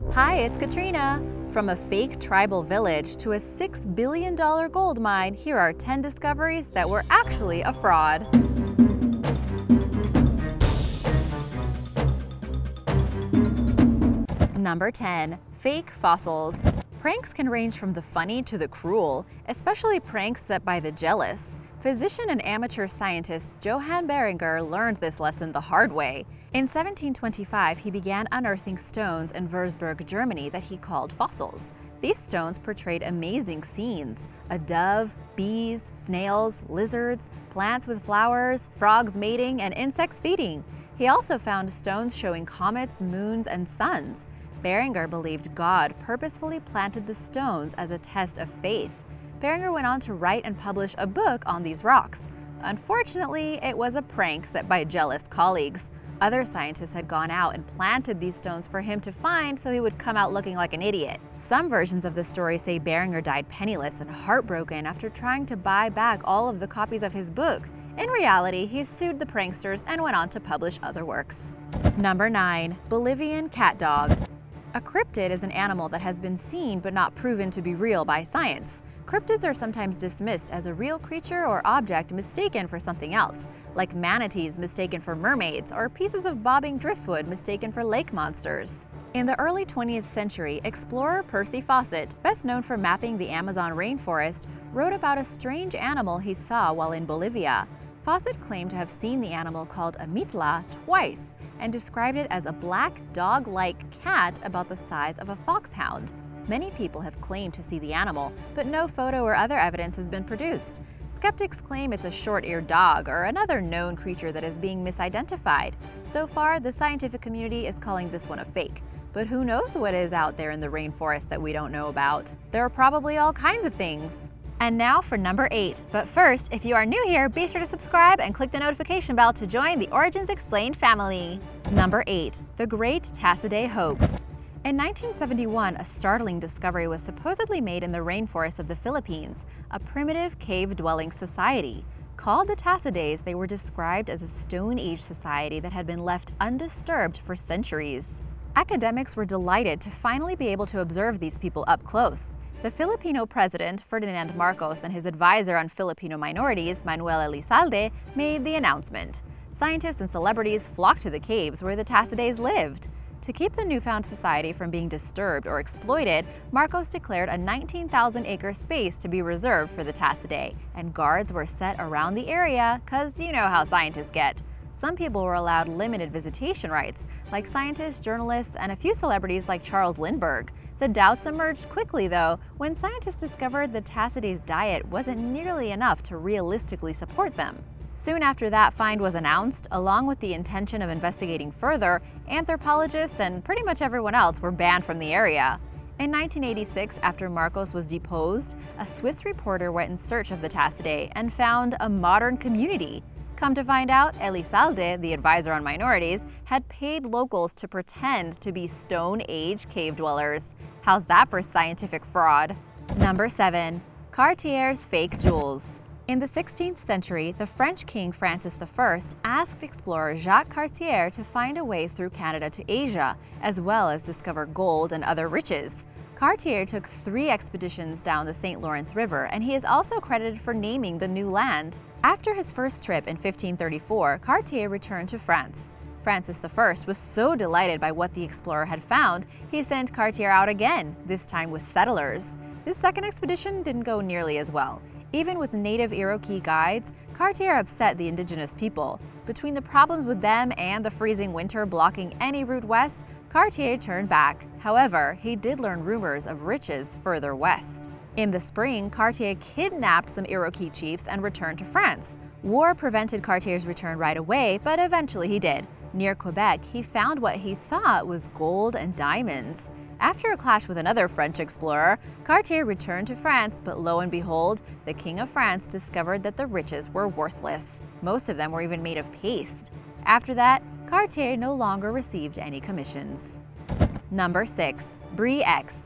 Hi, it's Katrina. From a fake tribal village to a $6 billion gold mine, here are 10 discoveries that were actually a fraud. Number 10. Fake fossils. Pranks can range from the funny to the cruel, especially pranks set by the jealous. Physician and amateur scientist Johann Beringer learned this lesson the hard way. In 1725, he began unearthing stones in Wurzburg, Germany that he called fossils. These stones portrayed amazing scenes: a dove, bees, snails, lizards, plants with flowers, frogs mating, and insects feeding. He also found stones showing comets, moons, and suns. Beringer believed God purposefully planted the stones as a test of faith. Beringer went on to write and publish a book on these rocks. Unfortunately, it was a prank set by jealous colleagues. Other scientists had gone out and planted these stones for him to find so he would come out looking like an idiot. Some versions of the story say Beringer died penniless and heartbroken after trying to buy back all of the copies of his book. In reality, he sued the pranksters and went on to publish other works. Number 9. Bolivian Cat-Dog. A cryptid is an animal that has been seen but not proven to be real by science. Cryptids are sometimes dismissed as a real creature or object mistaken for something else, like manatees mistaken for mermaids or pieces of bobbing driftwood mistaken for lake monsters. In the early 20th century, explorer Percy Fawcett, best known for mapping the Amazon rainforest, wrote about a strange animal he saw while in Bolivia. Fawcett claimed to have seen the animal called a mitla twice and described it as a black dog-like cat about the size of a foxhound. Many people have claimed to see the animal, but no photo or other evidence has been produced. Skeptics claim it's a short-eared dog or another known creature that is being misidentified. So far, the scientific community is calling this one a fake. But who knows what is out there in the rainforest that we don't know about? There are probably all kinds of things. And now for number 8. But first, if you are new here, be sure to subscribe and click the notification bell to join the Origins Explained family. Number 8. The Great Tasaday Hoax. In 1971, a startling discovery was supposedly made in the rainforest of the Philippines, a primitive cave-dwelling society. Called the Tasadays, they were described as a Stone Age society that had been left undisturbed for centuries. Academics were delighted to finally be able to observe these people up close. The Filipino president, Ferdinand Marcos, and his advisor on Filipino minorities, Manuel Elizalde, made the announcement. Scientists and celebrities flocked to the caves where the Tasadays lived. To keep the newfound society from being disturbed or exploited, Marcos declared a 19,000-acre space to be reserved for the Tasaday, and guards were set around the area, cause you know how scientists get. Some people were allowed limited visitation rights, like scientists, journalists, and a few celebrities like Charles Lindbergh. The doubts emerged quickly, though, when scientists discovered the Tasaday's diet wasn't nearly enough to realistically support them. Soon after that find was announced, along with the intention of investigating further, anthropologists and pretty much everyone else were banned from the area. In 1986, after Marcos was deposed, a Swiss reporter went in search of the Tasaday and found a modern community. Come to find out, Elizalde, the advisor on minorities, had paid locals to pretend to be Stone Age cave dwellers. How's that for scientific fraud? Number 7. Cartier's fake jewels. In the 16th century, the French king Francis I asked explorer Jacques Cartier to find a way through Canada to Asia, as well as discover gold and other riches. Cartier took 3 expeditions down the St. Lawrence River, and he is also credited for naming the new land. After his first trip in 1534, Cartier returned to France. Francis I was so delighted by what the explorer had found, he sent Cartier out again, this time with settlers. This second expedition didn't go nearly as well. Even with native Iroquois guides, Cartier upset the indigenous people. Between the problems with them and the freezing winter blocking any route west, Cartier turned back. However, he did learn rumors of riches further west. In the spring, Cartier kidnapped some Iroquois chiefs and returned to France. War prevented Cartier's return right away, but eventually he did. Near Quebec, he found what he thought was gold and diamonds. After a clash with another French explorer, Cartier returned to France, but lo and behold, the King of France discovered that the riches were worthless. Most of them were even made of paste. After that, Cartier no longer received any commissions. Number 6. Bre-X.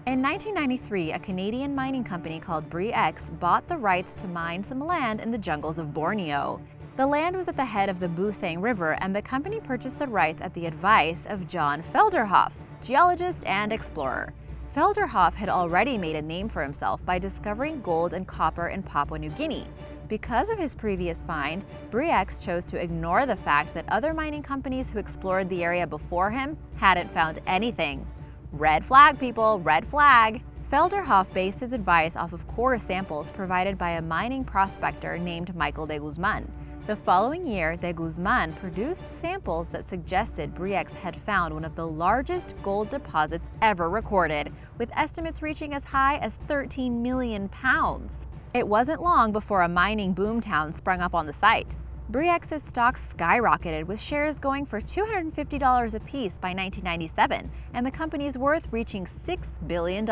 In 1993, a Canadian mining company called Bre-X bought the rights to mine some land in the jungles of Borneo. The land was at the head of the Busang River, and the company purchased the rights at the advice of John Felderhoff, geologist and explorer. Felderhoff had already made a name for himself by discovering gold and copper in Papua New Guinea. Because of his previous find, Bre-X chose to ignore the fact that other mining companies who explored the area before him hadn't found anything. Red flag, people, red flag! Felderhoff based his advice off of core samples provided by a mining prospector named Michael de Guzman. The following year, de Guzman produced samples that suggested Bre-X had found one of the largest gold deposits ever recorded, with estimates reaching as high as 13 million pounds. It wasn't long before a mining boomtown sprung up on the site. Bre-X's stocks skyrocketed, with shares going for $250 apiece by 1997, and the company's worth reaching $6 billion.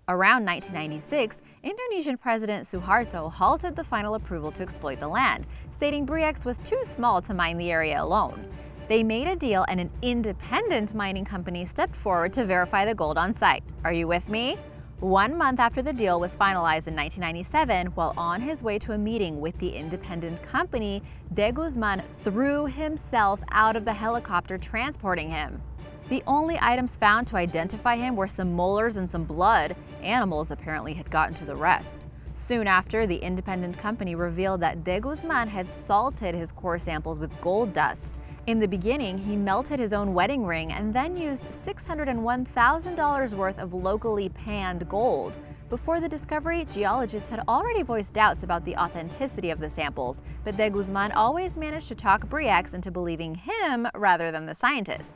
Around 1996, Indonesian President Suharto halted the final approval to exploit the land, stating Bre-X was too small to mine the area alone. They made a deal, and an independent mining company stepped forward to verify the gold on site. Are you with me? 1 month after the deal was finalized in 1997, while on his way to a meeting with the independent company, de Guzman threw himself out of the helicopter transporting him. The only items found to identify him were some molars and some blood. Animals apparently had gotten to the rest. Soon after, the independent company revealed that de Guzman had salted his core samples with gold dust. In the beginning, he melted his own wedding ring and then used $601,000 worth of locally panned gold. Before the discovery, geologists had already voiced doubts about the authenticity of the samples, but de Guzman always managed to talk Bre-X into believing him rather than the scientists.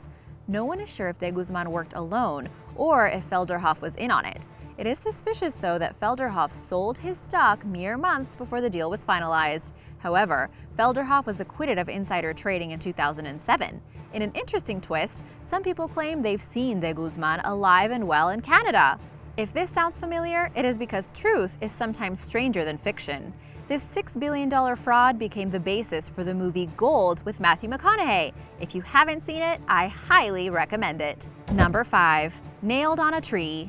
No one is sure if de Guzman worked alone or if Felderhoff was in on it. It is suspicious, though, that Felderhoff sold his stock mere months before the deal was finalized. However, Felderhoff was acquitted of insider trading in 2007. In an interesting twist, some people claim they've seen de Guzman alive and well in Canada. If this sounds familiar, it is because truth is sometimes stranger than fiction. This $6 billion fraud became the basis for the movie Gold with Matthew McConaughey. If you haven't seen it, I highly recommend it. Number 5. Nailed on a tree.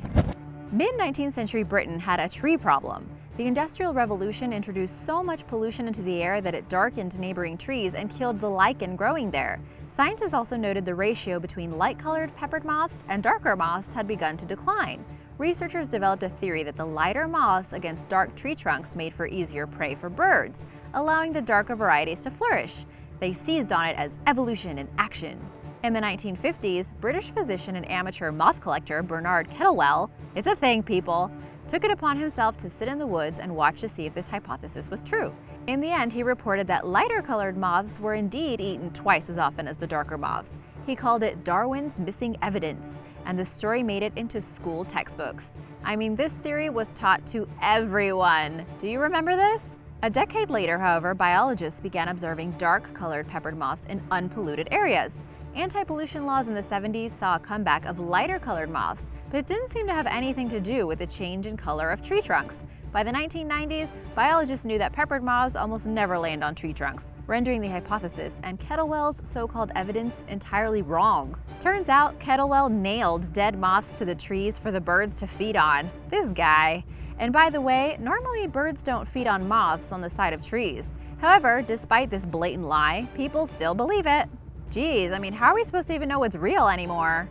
Mid-19th century Britain had a tree problem. The Industrial Revolution introduced so much pollution into the air that it darkened neighboring trees and killed the lichen growing there. Scientists also noted the ratio between light-colored peppered moths and darker moths had begun to decline. Researchers developed a theory that the lighter moths against dark tree trunks made for easier prey for birds, allowing the darker varieties to flourish. They seized on it as evolution in action. In the 1950s, British physician and amateur moth collector Bernard Kettlewell, it's a thing, people, took it upon himself to sit in the woods and watch to see if this hypothesis was true. In the end, he reported that lighter-colored moths were indeed eaten twice as often as the darker moths. He called it Darwin's missing evidence, and the story made it into school textbooks. I mean, this theory was taught to everyone. Do you remember this? A decade later, however, biologists began observing dark-colored peppered moths in unpolluted areas. Anti-pollution laws in the 70s saw a comeback of lighter-colored moths, but it didn't seem to have anything to do with the change in color of tree trunks. By the 1990s, biologists knew that peppered moths almost never land on tree trunks, rendering the hypothesis and Kettlewell's so-called evidence entirely wrong. Turns out, Kettlewell nailed dead moths to the trees for the birds to feed on. This guy. And by the way, normally birds don't feed on moths on the side of trees. However, despite this blatant lie, people still believe it. Geez, I mean, how are we supposed to even know what's real anymore?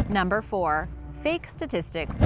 Number 4. Fake statistics.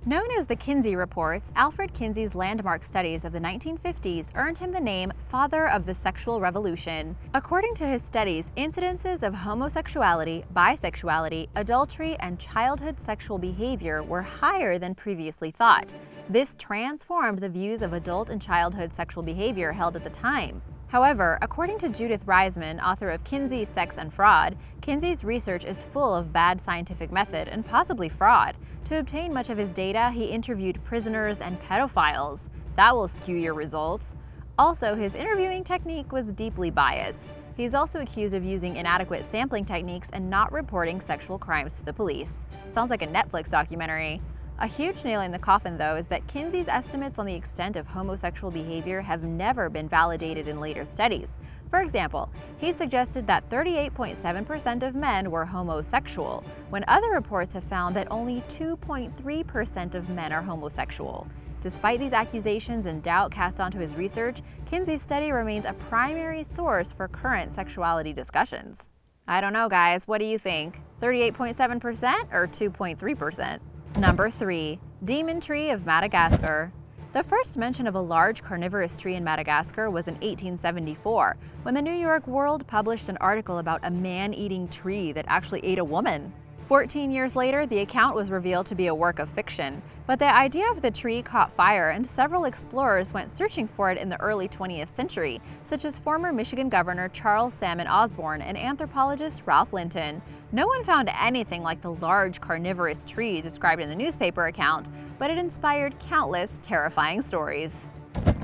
Known as the Kinsey Reports, Alfred Kinsey's landmark studies of the 1950s earned him the name Father of the Sexual Revolution. According to his studies, incidences of homosexuality, bisexuality, adultery, and childhood sexual behavior were higher than previously thought. This transformed the views of adult and childhood sexual behavior held at the time. However, according to Judith Reisman, author of Kinsey, Sex, and Fraud, Kinsey's research is full of bad scientific method and possibly fraud. To obtain much of his data, he interviewed prisoners and pedophiles. That will skew your results. Also, his interviewing technique was deeply biased. He's also accused of using inadequate sampling techniques and not reporting sexual crimes to the police. Sounds like a Netflix documentary. A huge nail in the coffin, though, is that Kinsey's estimates on the extent of homosexual behavior have never been validated in later studies. For example, he suggested that 38.7% of men were homosexual, when other reports have found that only 2.3% of men are homosexual. Despite these accusations and doubt cast onto his research, Kinsey's study remains a primary source for current sexuality discussions. I don't know, guys. What do you think? 38.7% or 2.3%? Number 3. Demon Tree of Madagascar. The first mention of a large carnivorous tree in Madagascar was in 1874, when the New York World published an article about a man-eating tree that actually ate a woman. 14 years later, the account was revealed to be a work of fiction, but the idea of the tree caught fire and several explorers went searching for it in the early 20th century, such as former Michigan Governor Charles Salmon Osborne and anthropologist Ralph Linton. No one found anything like the large carnivorous tree described in the newspaper account, but it inspired countless terrifying stories.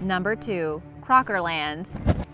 Number 2. Crocker Land.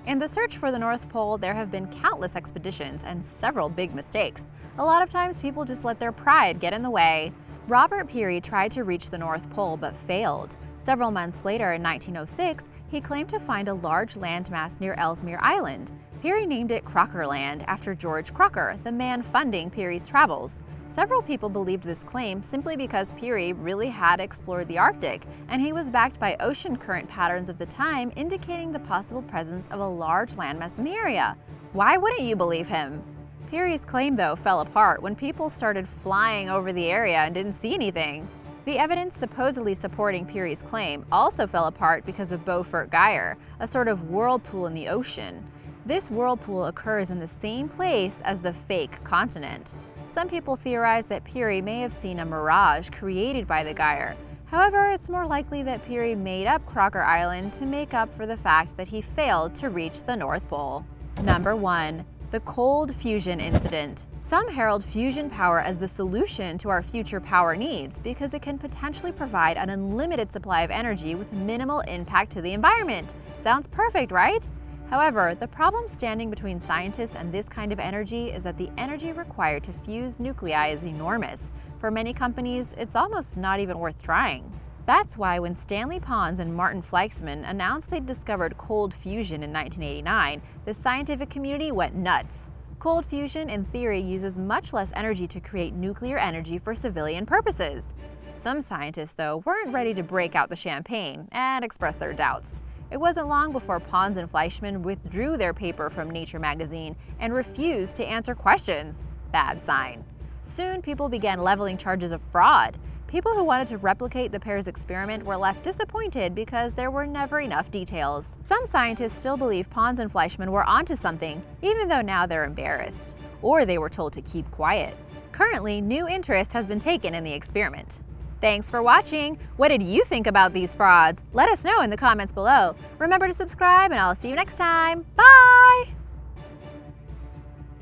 In the search for the North Pole, there have been countless expeditions and several big mistakes. A lot of times people just let their pride get in the way. Robert Peary tried to reach the North Pole but failed. Several months later, in 1906, he claimed to find a large landmass near Ellesmere Island. Peary named it Crocker Land after George Crocker, the man funding Peary's travels. Several people believed this claim simply because Peary really had explored the Arctic, and he was backed by ocean current patterns of the time indicating the possible presence of a large landmass in the area. Why wouldn't you believe him? Peary's claim, though, fell apart when people started flying over the area and didn't see anything. The evidence supposedly supporting Peary's claim also fell apart because of Beaufort Gyre, a sort of whirlpool in the ocean. This whirlpool occurs in the same place as the fake continent. Some people theorize that Peary may have seen a mirage created by the gyre. However, it's more likely that Peary made up Crocker Island to make up for the fact that he failed to reach the North Pole. Number 1. The Cold Fusion Incident. Some herald fusion power as the solution to our future power needs because it can potentially provide an unlimited supply of energy with minimal impact to the environment. Sounds perfect, right? However, the problem standing between scientists and this kind of energy is that the energy required to fuse nuclei is enormous. For many companies, it's almost not even worth trying. That's why when Stanley Pons and Martin Fleischmann announced they'd discovered cold fusion in 1989, the scientific community went nuts. Cold fusion, in theory, uses much less energy to create nuclear energy for civilian purposes. Some scientists, though, weren't ready to break out the champagne and express their doubts. It wasn't long before Pons and Fleischmann withdrew their paper from Nature magazine and refused to answer questions. Bad sign. Soon, people began leveling charges of fraud. People who wanted to replicate the pair's experiment were left disappointed because there were never enough details. Some scientists still believe Pons and Fleischmann were onto something, even though now they're embarrassed. Or they were told to keep quiet. Currently, new interest has been taken in the experiment. Thanks for watching! What did you think about these frauds? Let us know in the comments below. Remember to subscribe and I'll see you next time. Bye!